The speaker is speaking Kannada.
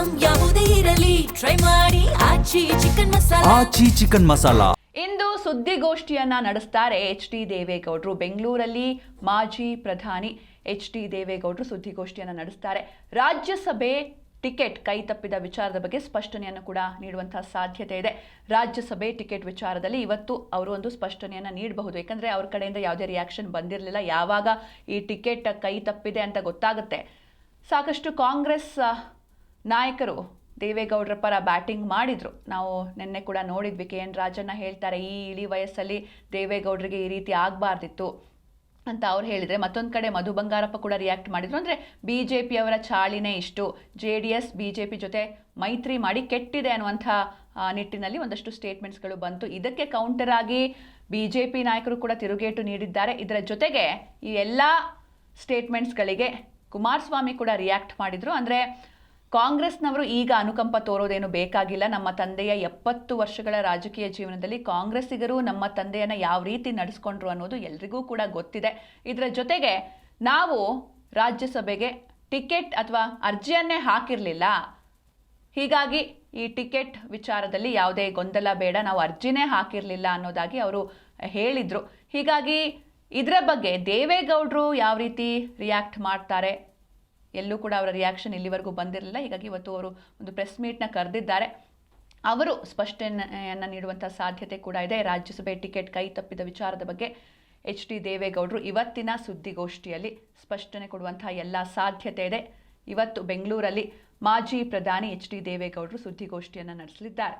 ಐಟಂ ಯಾವುದೇ ಇರಲಿ ಟ್ರೈ ಮಾಡಿ ಆಚಿ ಚಿಕನ್ ಮಸಾಲಾ. ಇಂದು ಸುದ್ದಿಗೋಷ್ಠಿಯನ್ನ ನಡೆಸ್ತಾರೆ ಎಚ್.ಡಿ. ದೇವೇಗೌಡರು. ಬೆಂಗಳೂರಲ್ಲಿ ಮಾಜಿ ಪ್ರಧಾನಿ ಎಚ್.ಡಿ. ದೇವೇಗೌಡರು ಸುದ್ದಿಗೋಷ್ಠಿಯನ್ನ ನಡೆಸ್ತಾರೆ. ರಾಜ್ಯಸಭೆ ಟಿಕೆಟ್ ಕೈ ತಪ್ಪಿದ ವಿಚಾರದ ಬಗ್ಗೆ ಸ್ಪಷ್ಟನೆಯನ್ನು ಕೂಡ ನೀಡುವಂತಹ ಸಾಧ್ಯತೆ ಇದೆ. ರಾಜ್ಯಸಭೆ ಟಿಕೆಟ್ ವಿಚಾರದಲ್ಲಿ ಇವತ್ತು ಅವರು ಒಂದು ಸ್ಪಷ್ಟನೆಯನ್ನು ನೀಡಬಹುದು. ಯಾಕಂದರೆ ಅವ್ರ ಕಡೆಯಿಂದ ಯಾವುದೇ ರಿಯಾಕ್ಷನ್ ಬಂದಿರಲಿಲ್ಲ. ಯಾವಾಗ ಈ ಟಿಕೆಟ್ ಕೈ ತಪ್ಪಿದೆ ಅಂತ ಗೊತ್ತಾಗುತ್ತೆ, ಸಾಕಷ್ಟು ಕಾಂಗ್ರೆಸ್ ನಾಯಕರು ದೇವೇಗೌಡರ ಪರ ಬ್ಯಾಟಿಂಗ್ ಮಾಡಿದ್ರು. ನಾವು ನಿನ್ನೆ ಕೂಡ ನೋಡಿದ್ವಿ. KN ರಾಜಣ್ಣ ಹೇಳ್ತಾರೆ, ಈ ಇಳಿ ವಯಸ್ಸಲ್ಲಿ ದೇವೇಗೌಡರಿಗೆ ಈ ರೀತಿ ಆಗಬಾರ್ದಿತ್ತು ಅಂತ ಅವ್ರು ಹೇಳಿದರೆ, ಮತ್ತೊಂದು ಕಡೆ ಮಧು ಬಂಗಾರಪ್ಪ ಕೂಡ ರಿಯಾಕ್ಟ್ ಮಾಡಿದ್ರು. ಅಂದರೆ BJPಯವರ ಚಾಳಿನೇ ಇಷ್ಟು, JDS BJP ಜೊತೆ ಮೈತ್ರಿ ಮಾಡಿ ಕೆಟ್ಟಿದೆ ಅನ್ನುವಂಥ ನಿಟ್ಟಿನಲ್ಲಿ ಒಂದಷ್ಟು ಸ್ಟೇಟ್ಮೆಂಟ್ಸ್ಗಳು ಬಂತು. ಇದಕ್ಕೆ ಕೌಂಟರ್ ಆಗಿ BJP ನಾಯಕರು ಕೂಡ ತಿರುಗೇಟು ನೀಡಿದ್ದಾರೆ. ಇದರ ಜೊತೆಗೆ ಈ ಎಲ್ಲ ಸ್ಟೇಟ್ಮೆಂಟ್ಸ್ಗಳಿಗೆ ಕುಮಾರಸ್ವಾಮಿ ಕೂಡ ರಿಯಾಕ್ಟ್ ಮಾಡಿದರು. ಅಂದರೆ ಕಾಂಗ್ರೆಸ್ನವರು ಈಗ ಅನುಕಂಪ ತೋರೋದೇನು ಬೇಕಾಗಿಲ್ಲ. ನಮ್ಮ ತಂದೆಯ 70 ವರ್ಷಗಳ ರಾಜಕೀಯ ಜೀವನದಲ್ಲಿ ಕಾಂಗ್ರೆಸ್ಸಿಗರು ನಮ್ಮ ತಂದೆಯನ್ನು ಯಾವ ರೀತಿ ನಡೆಸ್ಕೊಂಡ್ರು ಅನ್ನೋದು ಎಲ್ರಿಗೂ ಕೂಡ ಗೊತ್ತಿದೆ. ಇದರ ಜೊತೆಗೆ ನಾವು ರಾಜ್ಯಸಭೆಗೆ ಟಿಕೆಟ್ ಅಥವಾ ಅರ್ಜಿಯನ್ನೇ ಹಾಕಿರಲಿಲ್ಲ, ಹೀಗಾಗಿ ಈ ಟಿಕೆಟ್ ವಿಚಾರದಲ್ಲಿ ಯಾವುದೇ ಗೊಂದಲ ಬೇಡ, ನಾವು ಅರ್ಜಿನೇ ಹಾಕಿರಲಿಲ್ಲ ಅನ್ನೋದಾಗಿ ಅವರು ಹೇಳಿದರು. ಹೀಗಾಗಿ ಇದರ ಬಗ್ಗೆ ದೇವೇಗೌಡರು ಯಾವ ರೀತಿ ರಿಯಾಕ್ಟ್ ಮಾಡ್ತಾರೆ, ಎಲ್ಲೂ ಕೂಡ ಅವರ ರಿಯಾಕ್ಷನ್ ಇಲ್ಲಿವರೆಗೂ ಬಂದಿರಲಿಲ್ಲ. ಹೀಗಾಗಿ ಇವತ್ತು ಅವರು ಒಂದು ಪ್ರೆಸ್ ಮೀಟ್ನ ಕರೆದಿದ್ದಾರೆ. ಅವರು ಸ್ಪಷ್ಟನೆಯನ್ನು ನೀಡುವಂಥ ಸಾಧ್ಯತೆ ಕೂಡ ಇದೆ. ರಾಜ್ಯಸಭೆ ಟಿಕೆಟ್ ಕೈ ತಪ್ಪಿದ ವಿಚಾರದ ಬಗ್ಗೆ ಎಚ್.ಡಿ. ದೇವೇಗೌಡರು ಇವತ್ತಿನ ಸುದ್ದಿಗೋಷ್ಠಿಯಲ್ಲಿ ಸ್ಪಷ್ಟನೆ ಕೊಡುವಂತಹ ಎಲ್ಲ ಸಾಧ್ಯತೆ ಇದೆ. ಇವತ್ತು ಬೆಂಗಳೂರಲ್ಲಿ ಮಾಜಿ ಪ್ರಧಾನಿ ಎಚ್.ಡಿ. ದೇವೇಗೌಡರು ಸುದ್ದಿಗೋಷ್ಠಿಯನ್ನು ನಡೆಸಲಿದ್ದಾರೆ.